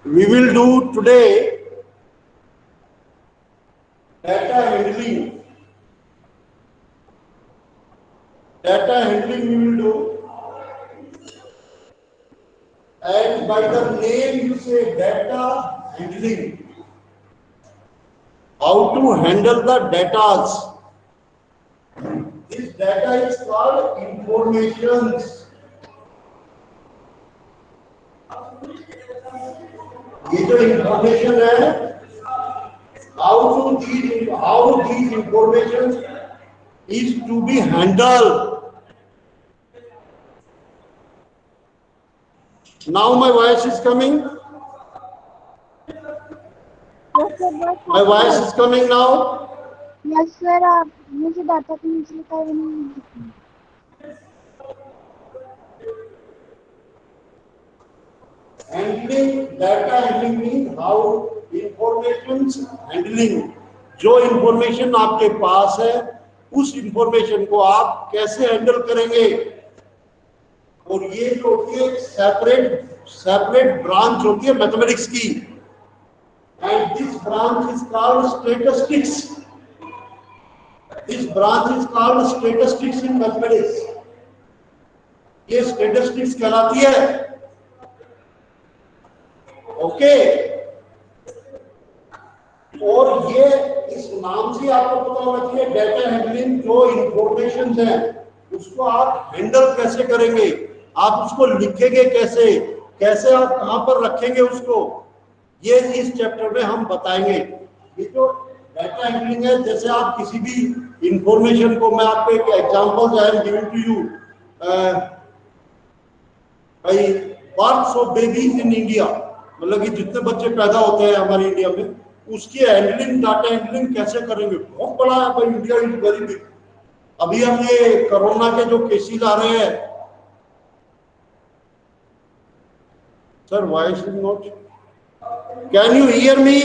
We will do today data handling. Data handling we will do, and by the name you say data handling. How to handle the datas. This data is called informations. ये जो information है, how these information is to be handled. Now my voice is coming. Yes, sir, My voice is coming now. yes, sir, आप मुझे data के नीचे लिखा है नहीं। Handling, data handling means how information handling. जो इंफॉर्मेशन आपके पास है उस इंफॉर्मेशन को आप कैसे हैंडल करेंगे, और ये जो होती है सेपरेट ब्रांच होती है मैथमेटिक्स की, and this branch is called statistics. This branch is called statistics in mathematics. ये स्टैटिस्टिक्स कहलाती है. ओके, और ये इस नाम से आपको पता होना चाहिए डेटा हैंडलिंग. जो इंफॉर्मेशन है उसको आप हैंडल कैसे करेंगे, आप उसको लिखेंगे कैसे, कैसे आप कहां पर रखेंगे उसको, ये इस चैप्टर में हम बताएंगे. ये जो डेटा हैंडलिंग है, जैसे आप किसी भी इंफॉर्मेशन को, मैं आपको एक example I am giving to you, भाई births of babies in India, मतलब कि जितने बच्चे पैदा होते हैं हमारे इंडिया में, उसकी हैंडलिंग, डाटा हैंडलिंग कैसे करेंगे. बहुत बड़ा है भाई, इंडिया इज वेरी बिग. अभी हम ये कोरोना के जो केसेस आ रहे हैं, sir voice is not, can you hear me?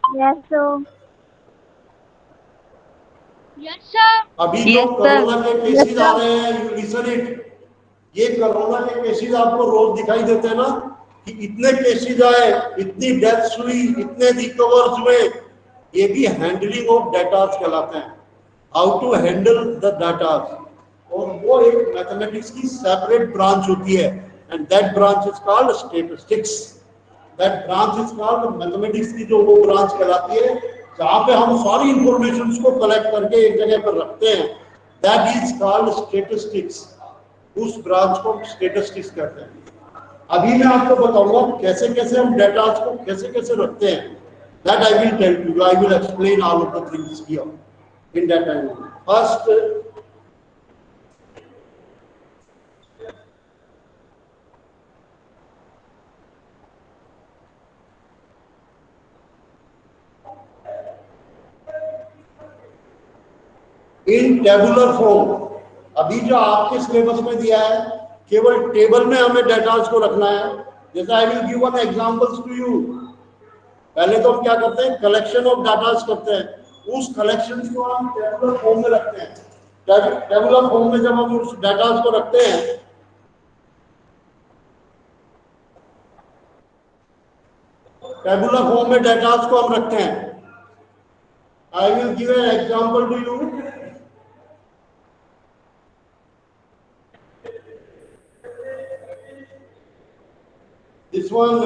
Yes, sir. Yes, sir. अभी जो कोरोना के केसेस आ रहे हैं, यू लिसन इट. ये कोरोना के केसेस आपको रोज दिखाई देते हैं ना, कि इतने केसेस आए, इतनी डेथ्स हुई, इतने रिकवर्स हुए. ये भी हैंडलिंग ऑफ डाटास कहलाते हैं. How to handle the datas. और वो एक मैथमेटिक्स की सेपरेट ब्रांच होती है, and that branch is called statistics. That branch is called mathematics की जो वो ब्रांच कहलाती है, जहां पे हम सारी इंफॉर्मेशन को कलेक्ट करके एक जगह पर रखते हैं. That is called statistics. उस ब्रांच को स्टैटिस्टिक्स कहते हैं. अभी मैं आपको बताऊंगा कैसे कैसे हम डेटा को कैसे कैसे रखते हैं. That I will tell you. I will explain all of the things here in data. First, in tabular form. अभी जो आपके सिलेबस में दिया है, केवल टेबल में हमें डेटास को रखना है. जैसे I will give one examples to you. पहले तो हम क्या करते हैं, कलेक्शन ऑफ डाटास करते हैं. उस कलेक्शन को हम टेबुलर फॉर्म में रखते हैं. टेबुलर फॉर्म में जब हम उस डाटास को रखते हैं, टेबुलर फॉर्म में डाटास को हम रखते हैं. I will give an example to you. This one,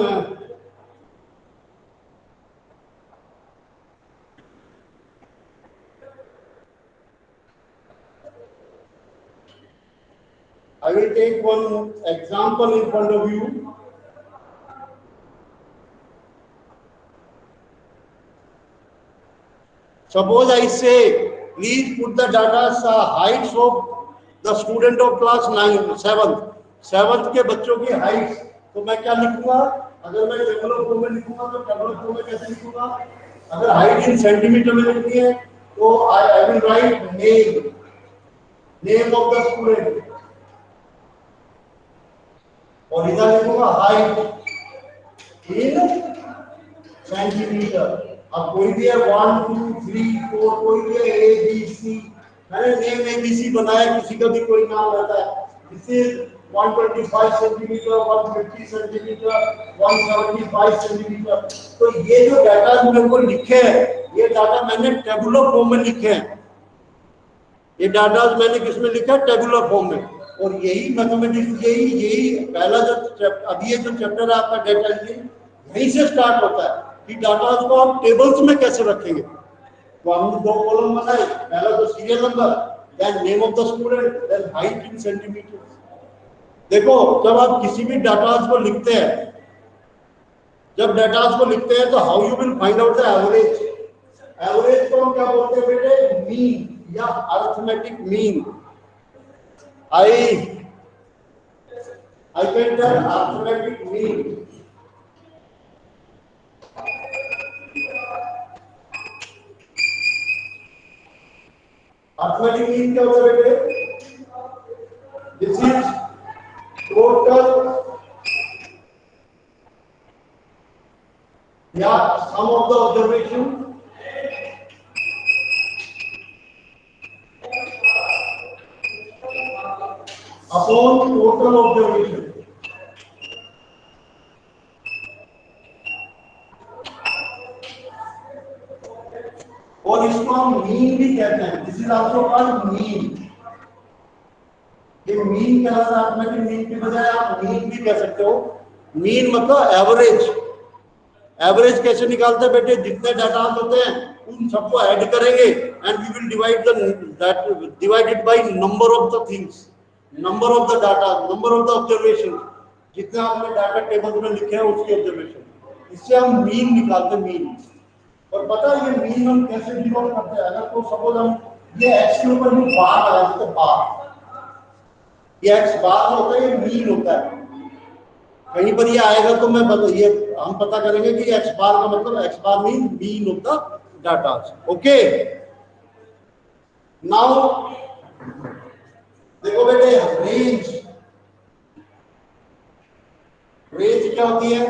I will take one example in front of you. Suppose I say, please put the data heights of the student of class 9, 7th के बच्चों की heights. तो मैं क्या लिखूंगा, अगर मैं tabular form में लिखूंगा तो टेबुलर फॉर्म में कैसे लिखूंगा. अगर हाइट इन सेंटीमीटर में लिखनी है तो I will write name of the student, और इधर लिखूंगा हाइट इन सेंटीमीटर. अब कोई भी है 1 2 3 4, कोई भी है A B C. मैंने नेम ABC बनाया, किसी का भी कोई नाम रहता है. This is 125 centimetre, 150 centimetre, 175 centimetre. तो ये जो डाटा मेरे को लिखे हैं, ये डाटा मैंने टेबुलर फॉर्म में लिखे हैं। ये डाटा मैंने किसमें लिखा है? टेबुलर फॉर्म में। और यही मैथमेटिक्स, यही पहला जो अभी ये जो चैप्टर है आपका डेटा इंजीनियरिंग, यहीं से स्टार्ट होता है कि डाटा को आप टेबल्स में कैसे रखेंगे। तो हमने दो कॉलम बनाए, पहला तो serial number, then name of the student, then height in centimetre. देखो, जब आप किसी भी डाटा को लिखते हैं, तो how you will find out the average. Average को हम क्या बोलते हैं बेटे? मीन या arithmetic mean. I can tell arithmetic mean. Arithmetic mean क्या होता है बेटे? This is total या sum of the observation upon total observation. और इसको हम मीन भी कहते हैं। This is also called mean. ये मीन कहलाता है। अरिथमेटिक मीन की बजाय आप मीन भी कह सकते हो। मीन मतलब एवरेज। एवरेज कैसे निकालते हैं बेटे? जितने डाटा होते हैं उन सबको ऐड करेंगे and we will divide it by number of the things, number of the data, number of the observation. जितने आपने डाटा टेबल में लिखे हैं उसकी ऑब्जर्वेशन, इससे हम मीन निकालते हैं। मीन। और पता है ये मीन हम कैसे डिनोट करते हैं? अगर तो सपोज हम ये एक्स के ऊपर भी बार लगा देते हैं, बार, ये एक्स बार होता है, ये मीन होता है। कहीं पर ये आएगा तो मैं ये हम पता करेंगे कि एक्स बार का मतलब x bar mean of the data. Okay, now देखो बेटे, रेंज क्या होती है?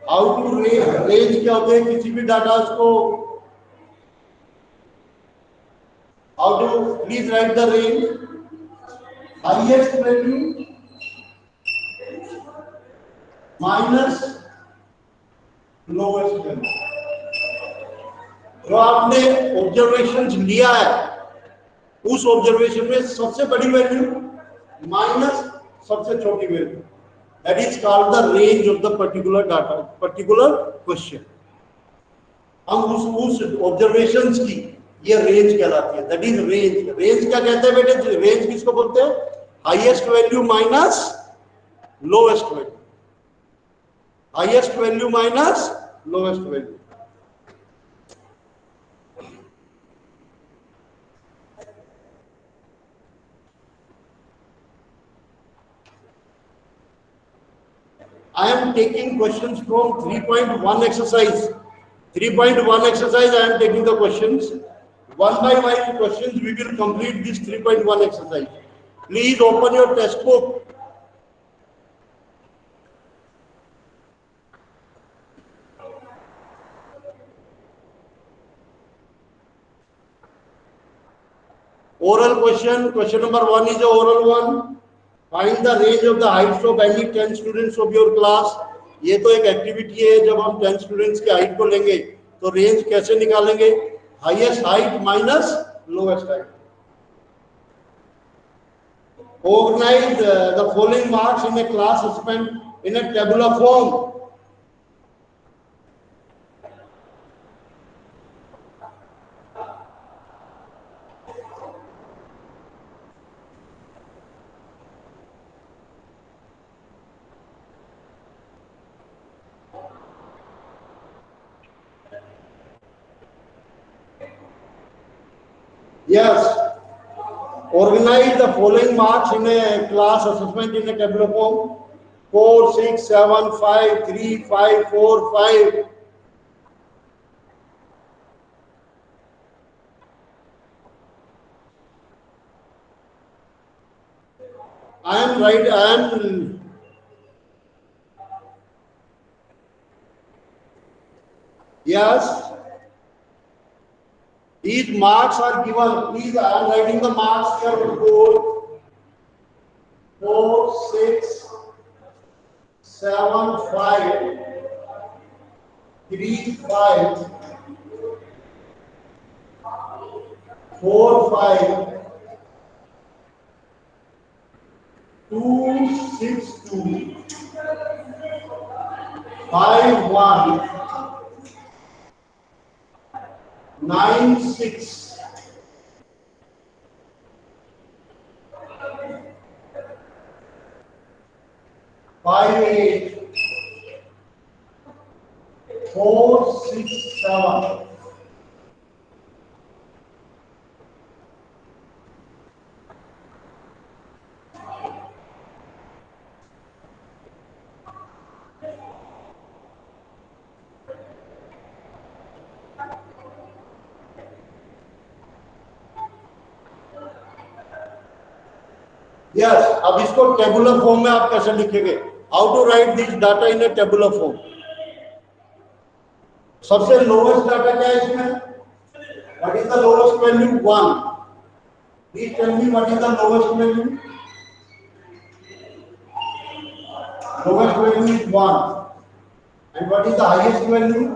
हाउ टू रेंज क्या होते हैं किसी भी डाटा को? How to, please write the range. Highest value minus lowest value. जो आपने ऑब्जर्वेशन लिया है उस ऑब्जर्वेशन में सबसे बड़ी वैल्यू माइनस सबसे छोटी value, that is called the range of the particular data, particular question। हम उस ऑब्जर्वेशंस की ये रेंज कहलाती है, दैट इज रेंज। रेंज क्या कहते हैं बेटे? रेंज किसको बोलते हैं? Highest value minus lowest value, highest value minus lowest value. I am taking questions from 3.1 exercise. 3.1 exercise, I am taking the questions. One by one questions, we will complete this 3.1 exercise. Please open your textbook. Oral question, question number 1 is a oral one. Find the range of the heights of any 10 students of your class. ये तो एक activity है। जब हम 10 students की height को लेंगे तो रेंज कैसे निकालेंगे? Highest height minus lowest height. Organize the following marks in a class spent in a tabular form. Yes. Organize the following marks in a class assessment in a tabular form. 4, 6, 7, 5, 3, 5, 4, 5. I am right. I am. Yes. These marks are given. Please, I am writing the marks here on the board. 4 6 7 5 3 5 4 5 2 6 2 5 1 9 6 5 8 4 6 7 yes अब इसको tabular form में आप कैसे लिखेंगे how to write this data in a tabular form सबसे lowest data क्या है इसमें what is the lowest value 1 please tell me what is the lowest value lowest value is 1 and what is the highest value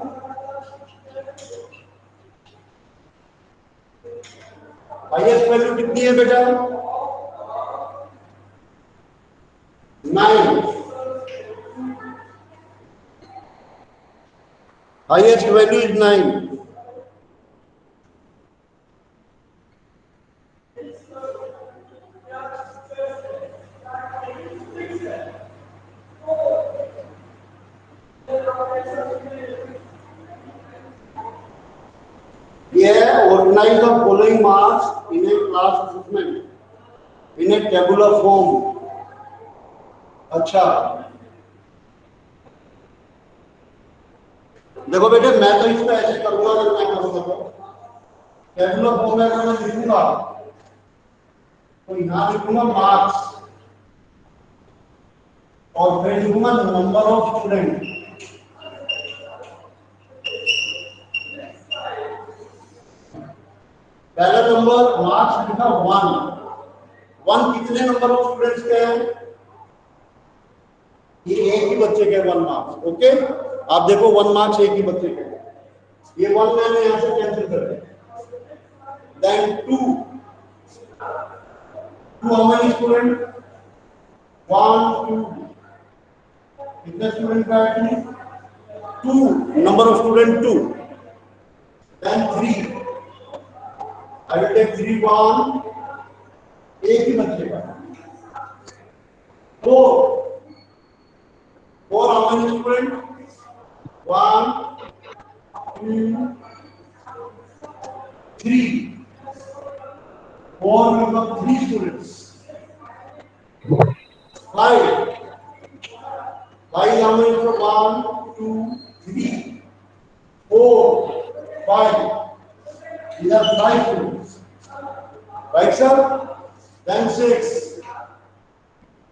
highest value कितनी है बेटा 9 highest value is 9 organize the following marks in a class assessment in a tabular form अच्छा देखो बेटे मैं तो इसको ऐसे करूंगा अगर मैं करूंगा तो टेबुलर फॉर्म में अगर मैं लिखूंगा तो यहां लिखूंगा मार्क्स और फिर लिखूंगा नंबर ऑफ स्टूडेंट पहला नंबर मार्क्स लिखा 1 कितने नंबर ऑफ स्टूडेंट्स के हैं ये एक ही बच्चे के 1 मार्क्स ओके आप देखो 1 मार्क्स एक ही बच्चे के ये 1 मैंने यहां से कैंसिल कर दिया देन 2 हाउ मेनी स्टूडेंट 1 2 कितने स्टूडेंट का है 2 number of student 2 then 3 I will take 3 1 एक ही बच्चे का 4 how many students 1 2 3 4 we got 3 students 5 how many students 1 2 3 4 5 these are 5 students right sir then 6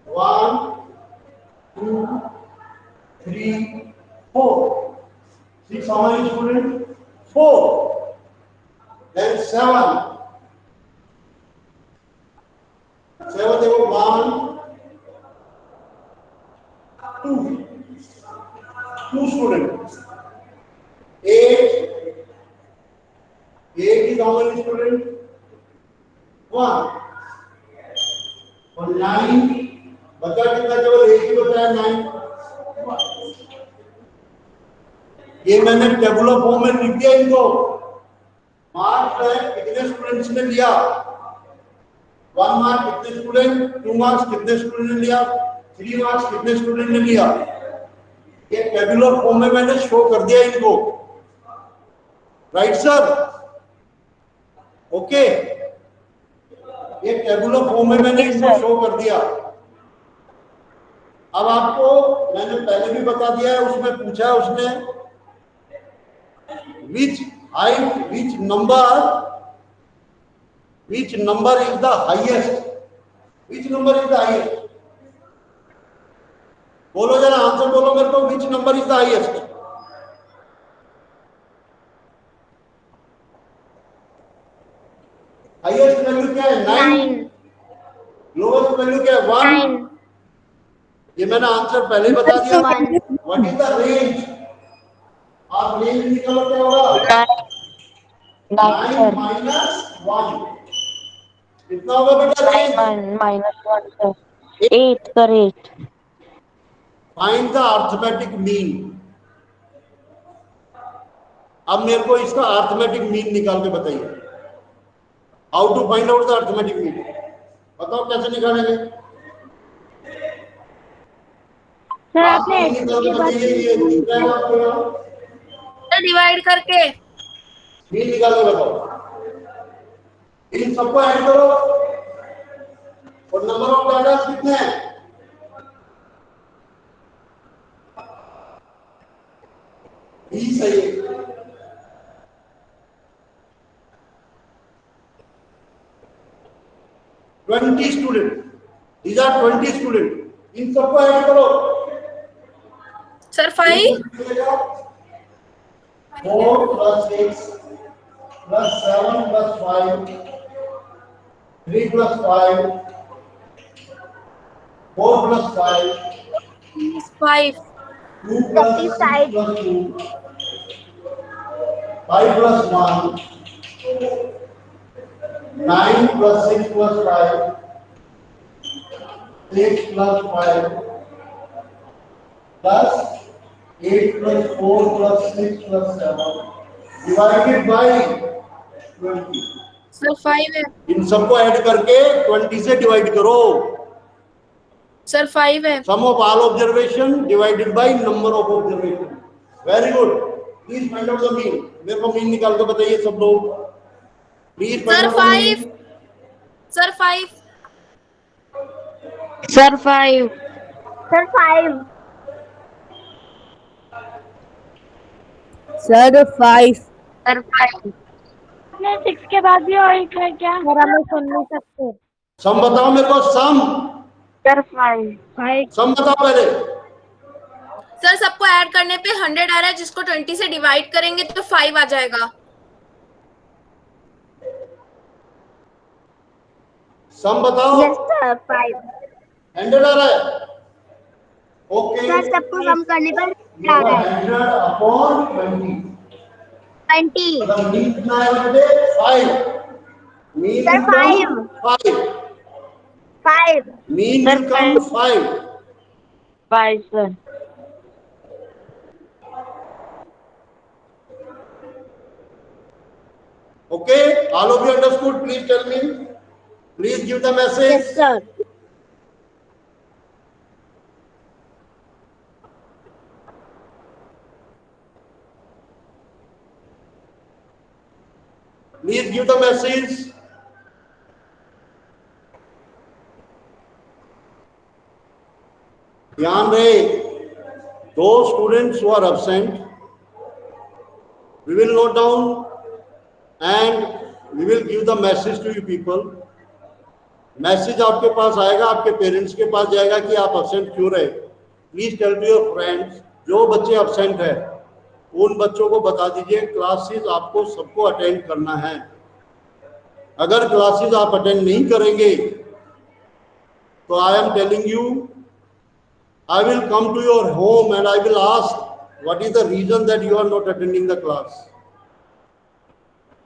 1 2 3 4 6 how many students 4 then 7 देखो 1 2 students 8 is how many students 1 और 9 बचा कितना केवल एक ही बचा है 9 ये मैंने टेबुलर फॉर्म में लिख दिया इनको मार्क्स है कितने स्टूडेंट्स ने लिया 1 मार्क कितने स्टूडेंट 2 मार्क्स कितने स्टूडेंट ने लिया 3 मार्क्स कितने स्टूडेंट ने लिया ये टेबुलर फॉर्म में मैंने शो कर दिया इनको राइट सर ओके ये टेबुलर फॉर्म में मैंने इसको शो कर दिया अब आपको मैंने पहले भी बता दिया है उसमें पूछा है उसने which number is the highest बोलो जरा आंसर बोलो मेरे को which number is the highest highest value क्या है 9 लोवेस्ट वैल्यू क्या है 9 ये मैंने आंसर पहले ही बता दिया। 1 व्हाट इज द रेंज? आप रेंज निकालो क्या होगा? 9 9 सर। माइनस 1 कितना होगा बेटा रेंज? 9 माइनस 1 sir. 8 sir, 8। Find the arithmetic mean. अब मेरे को इसका अर्थमेटिक मीन निकाल के बताइए। How to find out the arithmetic mean? बताओ कैसे निकालेंगे? सर आप आपने मीन निकाल के बताइए। ये दिख रहा है आपको यहाँ? डिवाइड करके। मीन निकाल के बताओ। इन सबको ऐड करो और नंबर ऑफ डाटा कितने हैं? बी सही है। Twenty student, these are 20 student. इन सबको ऐड करो। Sir 5 4 plus 6 plus 7 plus 5 3 plus 5 4 plus 5 5 2 plus 6 plus 2 5 plus 1 9 plus 6 plus 5 6 plus 5 plus 8 plus 4 plus 6 plus 7 divided by 20। Sir 5 है। इन सबको ऐड करके 20 से डिवाइड करो। सर 5 है। Sum of all observation divided by number of observation. Very good. Please find out the mean. मेरे को mean निकाल के बताइए सब लोग। Please find sir out the mean. 5 sir 5 sir 5। Sir 5 sir 5। Sir 5। आपने 6 के बाद भी और एक है क्या? सर हमें सुन नहीं सकते। सम बताओ मेरे को। सम सर 5। सम बताओ पहले। सर सबको ऐड करने पे 100 आ रहा है, जिसको 20 से डिवाइड करेंगे तो 5 आ जाएगा। सम बताओ। यस सर 5 100 आ रहा है। ओके। सर सबको कम करने पर ये आ रहा है 100 अपॉन 20। 20 मतलब मीन कितना है बेटे? 5। Mean sir will come 5। 5 mean will come 5। 5 sir. Okay, all of you understood? Please tell me. Please give the message. Yes sir Please give the message. ध्यान रहे, those students who are absent, we will note down and we will give the message to you people. Message आपके पास आएगा, आपके parents के पास जाएगा कि आप absent क्यों रहे। Please tell to your friends, जो बच्चे absent है उन बच्चों को बता दीजिए क्लासेस आपको सबको अटेंड करना है। अगर क्लासेस आप अटेंड नहीं करेंगे तो I am telling you, I will come to your home and I will ask what is the reason that you are not attending the class.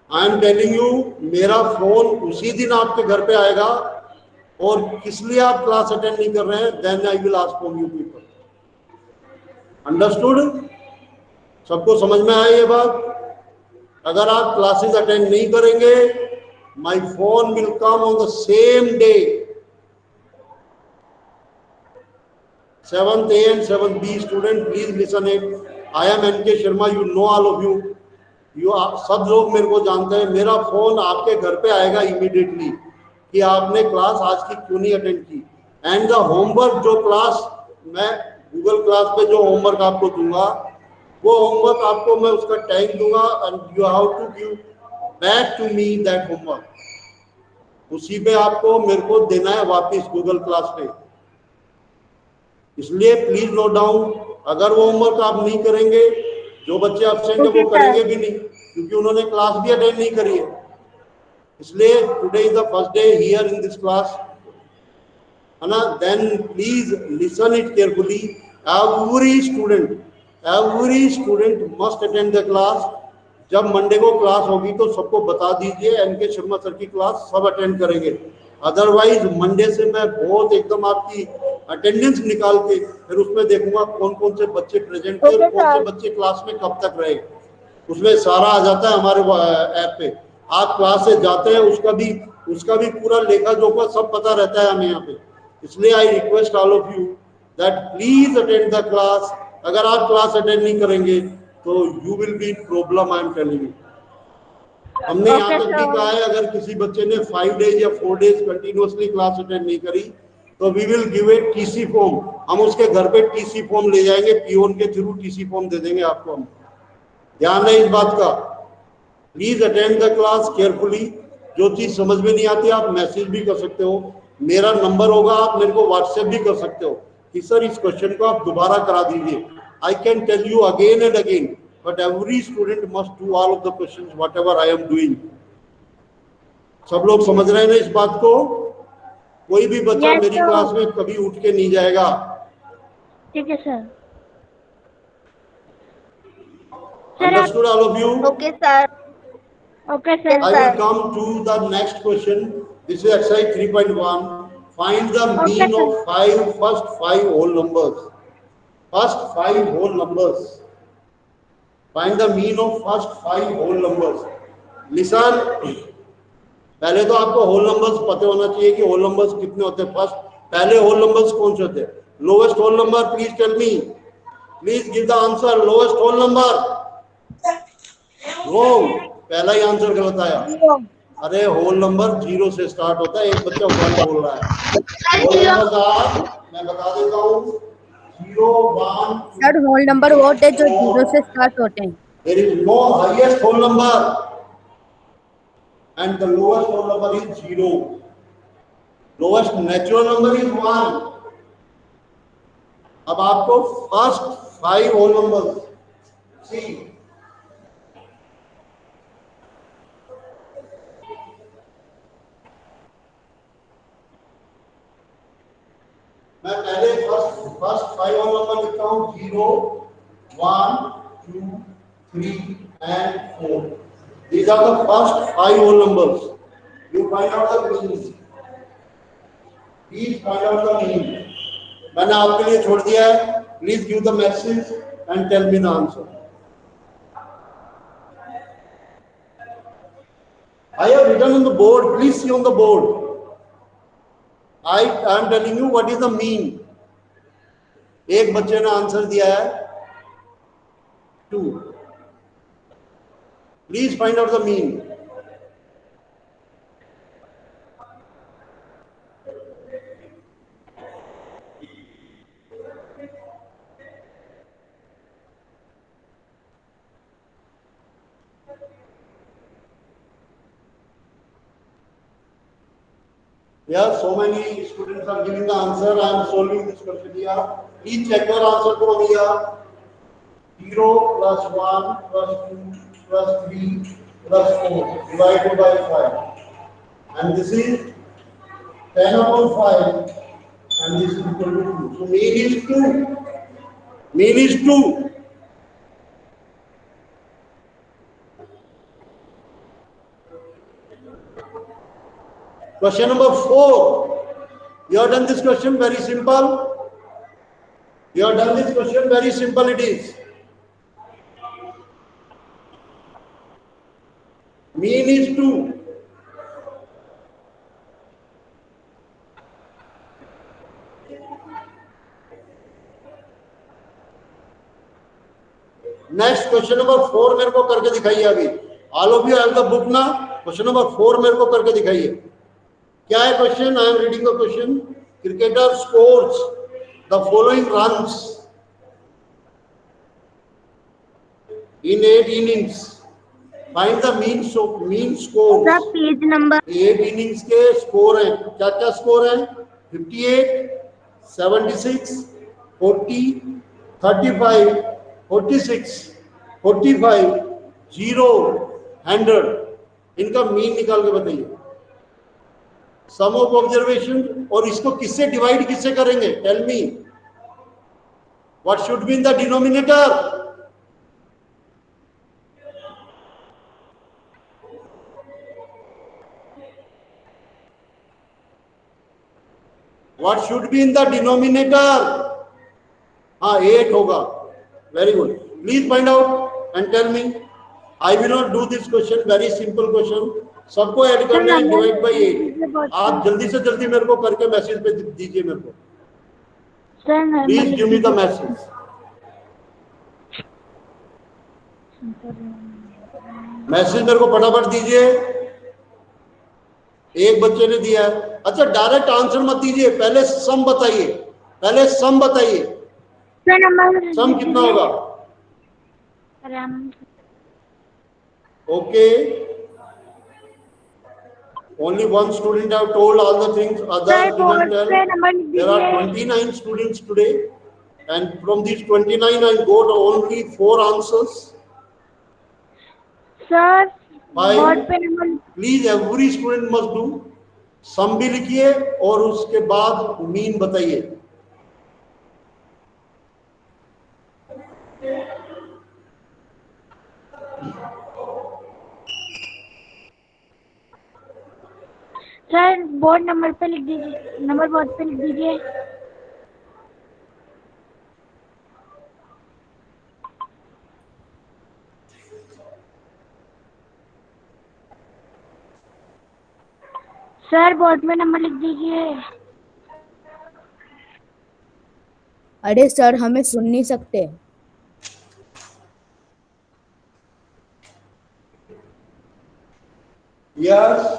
I am telling you, मेरा phone उसी दिन आपके घर पे आएगा और किस लिए आप क्लास अटेंड नहीं कर रहे हैं, then I will ask from you people. Understood? सबको समझ में आया ये बात? अगर आप क्लासेस अटेंड नहीं करेंगे, my phone will come on the same day. 7th A and 7th B student, please listen it. I am N.K. Sharma. You know all of you. You आप सब लोग मेरे को जानते हैं। मेरा फोन आपके घर पे आएगा इमीडिएटली कि आपने क्लास आज की क्यों नहीं अटेंड की। एंड द होमवर्क, जो क्लास मैं गूगल क्लास पे जो होमवर्क आपको दूंगा, वो होमवर्क आपको मैं उसका टाइम दूंगा and you have to give back to me that homework. उसी पे आपको मेरे को देना है वापस गूगल क्लास पे। इसलिए प्लीज नोट डाउन, अगर वो होमवर्क आप नहीं करेंगे, जो बच्चे एब्सेंट है वो करेंगे भी नहीं, क्योंकि उन्होंने क्लास भी अटेंड नहीं करी है। इसलिए today is the first day here in this class है ना, then please listen it carefully. Every student must attend the class. जब मंडे को क्लास होगी तो सबको बता दीजिए, एनके शर्मा सर की क्लास सब अटेंड करेंगे। अदरवाइज मंडे से मैं बहुत एकदम आपकी अटेंडेंस निकाल के फिर उसमें देखूंगा कौन कौन से बच्चे प्रेजेंट थे और कौन से बच्चे क्लास में कब तक रहे, उसमें सारा आ जाता है हमारे ऐप पे। आप क्लास से जाते हैं उसका भी पूरा लेखा जोखा सब पता रहता है हमें यहाँ पे। इसलिए I request all of you that please attend the class. अगर आप क्लास अटेंड नहीं करेंगे तो you will be in problem, I am telling you. हमने यहाँ तक भी कहा है अगर किसी बच्चे ने 5 डेज या 4 डेज कंटिन्यूअसली क्लास अटेंड नहीं करी तो we will give a TC form. हम उसके घर पे टीसी फॉर्म ले जाएंगे, पीओन के थ्रू टीसी फॉर्म दे देंगे आपको हम। ध्यान है इस बात का। Please attend the class carefully. जो चीज समझ में नहीं आती आप मैसेज भी कर सकते हो, मेरा नंबर होगा, आप मेरे को व्हाट्सएप भी कर सकते हो कि सर इस क्वेश्चन को आप दोबारा करा दीजिए। I can tell you again and again, but every student must do all of the questions whatever I am doing. सब लोग समझ रहे हैं ना इस बात को? कोई भी बच्चा मेरी क्लास में कभी उठ के नहीं जाएगा। ठीक है sir. Understood all of you? Okay, sir. Okay sir. I will come to the next question. This is exercise 3.1. Find the mean of first five whole numbers. First five whole numbers. Find the mean of first five whole numbers. Listen. पहले तो आपको whole numbers पता होना चाहिए कि whole numbers कितने होते हैं। फर्स्ट पहले होल नंबर्स कौन से होते हैं? Lowest whole number, please tell me, please give the answer. Lowest whole number, wrong, पहला ही आंसर गलत आया। अरे होल नंबर 0 से स्टार्ट होता है, एक बच्चा 1 बोल रहा है। होल नंबर मैं बता देता हूँ, 0 1 सर होल नंबर वो होते हैं जो 0 से स्टार्ट होते हैं। There is no highest whole number and the lowest whole number is 0. Lowest natural number is 1. अब आपको first 5 whole numbers see, मैं पहले first 5 whole number लिखता हूँ 0 1 2 3 and 4. These are the first 5 whole numbers. You find out the mean. Please find out the mean. मैंने आपके लिए छोड़ दिया है. Please give the message and tell me the answer. I have written on the board. Please see on the board. I am telling you what is the mean. एक बच्चे ने answer दिया है 2. Please find out the mean. Yeah, so many students are giving the answer. I am solving this question here. Please check your answer from here. 0 plus 1 plus 2 plus 3 plus 4 divided by 5. And this is 10 upon 5 and this is equal to 2. So mean is 2. Mean is 2. Question number 4. You have done this question very simple. You have done this question very simple it is. Mean is 2. Next question number 4 मेरे को करके दिखाइए अभी. All of you have the book ना? Question number 4 मेरे को करके दिखाइए. क्या है question? I am reading the question. Cricketer scores the following runs in 8 innings. Find the mean score. Sir page number 8 innings के स्कोर हैं. क्या क्या स्कोर हैं? 58, 76, 40, 35, 46, 45, 0, 100. इनका मीन निकाल के बताइए. सम ऑफ ऑब्जर्वेशन, और इसको किससे डिवाइड किससे करेंगे? Tell me what should be in the denominator? What should be in the denominator? हाँ 8 होगा। Very good, please find out and tell me. I will not do this question, very simple question. सबको add करना है, divide by 8। आप जल्दी से जल्दी मेरे को करके मैसेज पे दीजिए मेरे को। Sir please give me the message. Message मेरे को फटाफट दीजिए। एक बच्चे ने दिया है। अच्छा, डायरेक्ट आंसर मत दीजिए, पहले सम बताइए, पहले सम बताइए। सर नंबर सम कितना होगा? Okay, only one student have told all the things, others didn't tell. There are 29 students today, and from these 29 I got only 4 answers. Sir Why? Board पे number Please every student must do. Sum भी लिखिए और उसके बाद mean बताइए। Sir board number पे लिख दीजिए, नंबर बोर्ड पे लिख दीजिए। सर बोर्ड में नंबर लिख दीजिए। अरे सर हमें सुन नहीं सकते। Yes,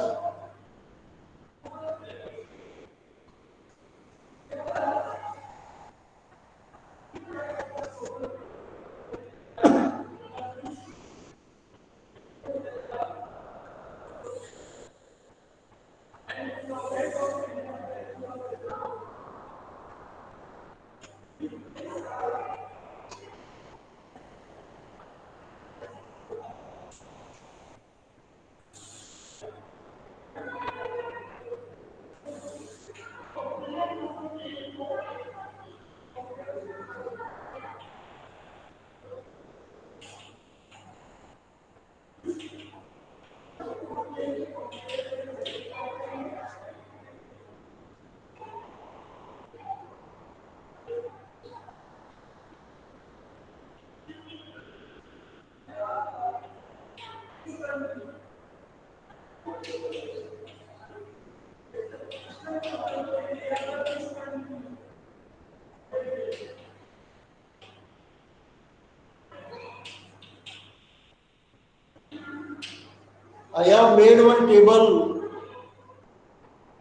I have made one table.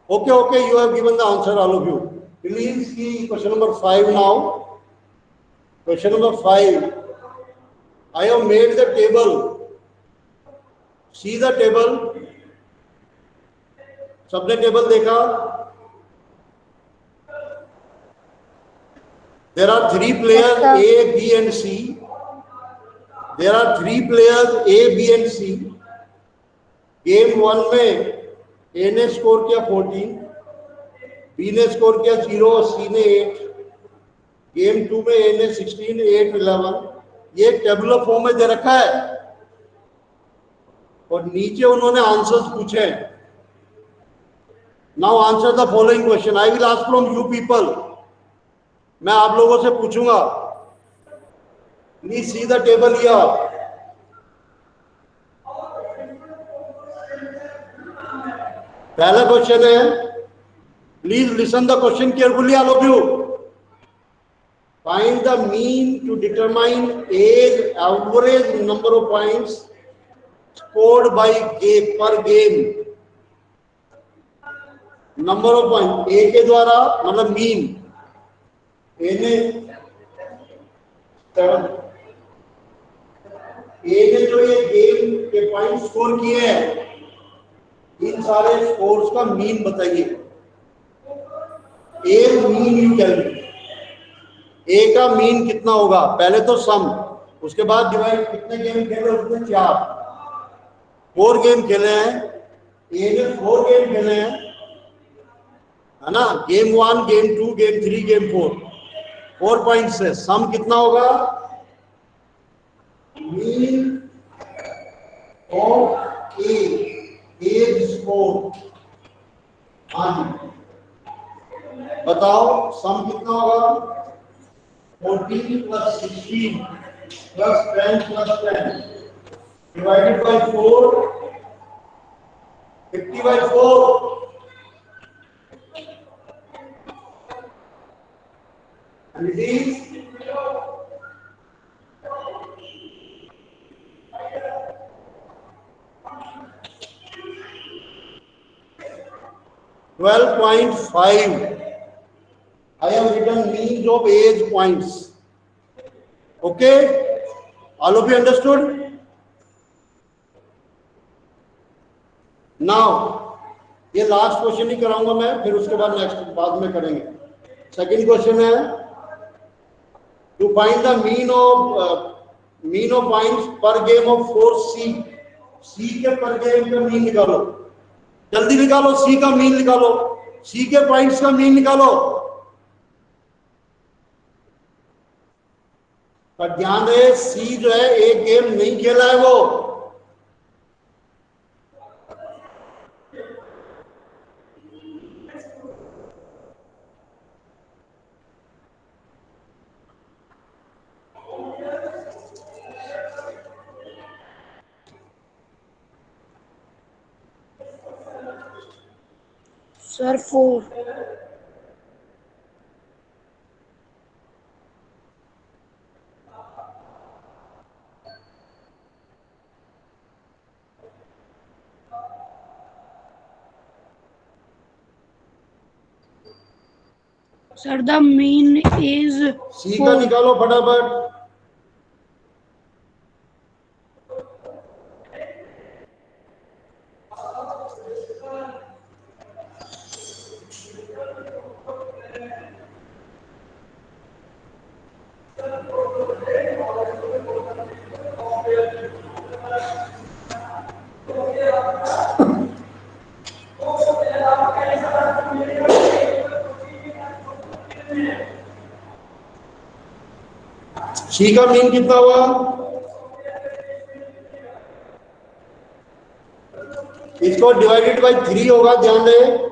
Okay, you have given the answer, all of you. Please see question number 5 now. Question number 5. I have made the table. See the table. सबने table देखा? There are 3 players A, B and C. There are 3 players A, B and C. Game 1 में A ने score किया 14, B ने score किया 0 और C ने 8। Game 2 में A ने 16, 8, 11। ये टेबुलर फॉर्म में दे रखा है और नीचे उन्होंने आंसर्स पूछे हैं। Now answer the following question. I will ask from you people. मैं आप लोगों से पूछूंगा। Please see the table here. पहला क्वेश्चन है, please listen the question carefully all of you. Find the mean to determine as average number of points scored by game per game. Number of point A के द्वारा, मतलब mean. ए ने जो ये game के point score किए हैं, इन सारे स्कोर्स का मीन बताइए। ए मीन यू टेल मी। ए का मीन कितना होगा? पहले तो सम, उसके बाद डिवाइड। कितने गेम खेले उसने? 4 गेम खेले हैं। ए ने 4 गेम खेले हैं है ना, game 1, game 2, game 3, game 4, 4 points है। सम कितना होगा? Mean of age score. हाँ जी, बताओ सम कितना होगा? 14 plus 16 plus 10 plus 10 divided by 4, 50/4, and it is 12.5. I have written means of age points. Okay, all of you understood? Now ये last question ही कराऊंगा मैं, फिर उसके बाद नेक्स्ट बाद में करेंगे। सेकंड क्वेश्चन है to find the mean of points per game of 4C। C के पर गेम का मीन निकालो, जल्दी निकालो। सी का मीन निकालो, सी के पॉइंट्स का मीन निकालो। पर ध्यान रहे, सी जो है एक गेम नहीं खेला है वो। Sir 4। Sir the mean is C का निकालो फटाफट। सी का मीन कितना हुआ? इसको डिवाइडेड बाय 3 होगा, ध्यान दें।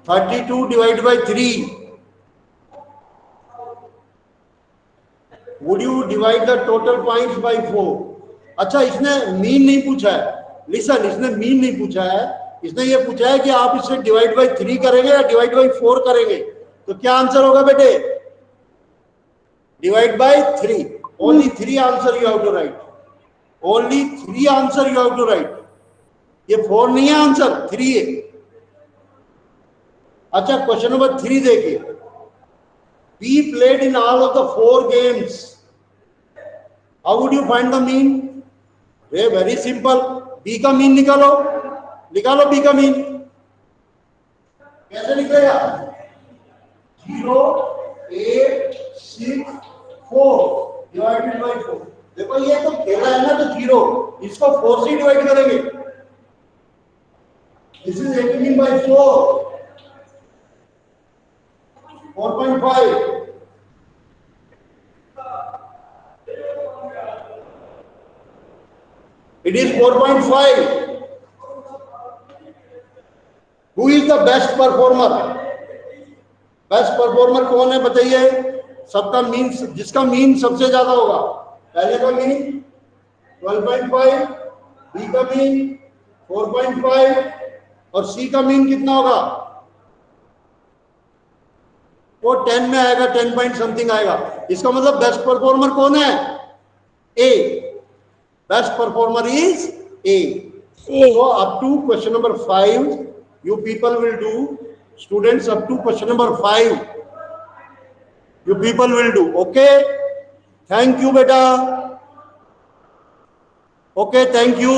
32 divide by 3। Would you divide the total points by 4? अच्छा, इसने मीन नहीं पूछा है। लिसन, इसने मीन नहीं पूछा है, इसने ये पूछा है कि आप इसे डिवाइड बाय 3 करेंगे या डिवाइड बाय 4 करेंगे। तो क्या आंसर होगा बेटे? Divide by 3। Only 3 answer you have to write. Only 3 answer you have to write. ये 4 नहीं है आंसर, 3 है। अच्छा, क्वेश्चन नंबर 3 देखिए। B played in all of the 4 games. How would you find the mean? Very simple, B का mean निकालो। निकालो B का मीन। कैसे निकलेगा? 0, 8, 6, 4 डिवाइडेड बाय 4। देखो ये तो खेला है ना, तो 0, इसको 4 से डिवाइड करेंगे। This is 18 by 4, 4.5। It is 4.5. Who is the best performer? Best performer कौन है बताइए? सबका मीन, जिसका मीन सबसे ज्यादा होगा। पहले का मीन 12.5, बी का मीन 4.5 और सी का मीन कितना होगा? वो 10 में आएगा, 10 पॉइंट समथिंग आएगा। इसका मतलब बेस्ट परफॉर्मर कौन है? A. Best performer is A. So up to question number 5 you people will do. Students, up to question number 5 you people will do. Okay, thank you beta. Okay, thank you.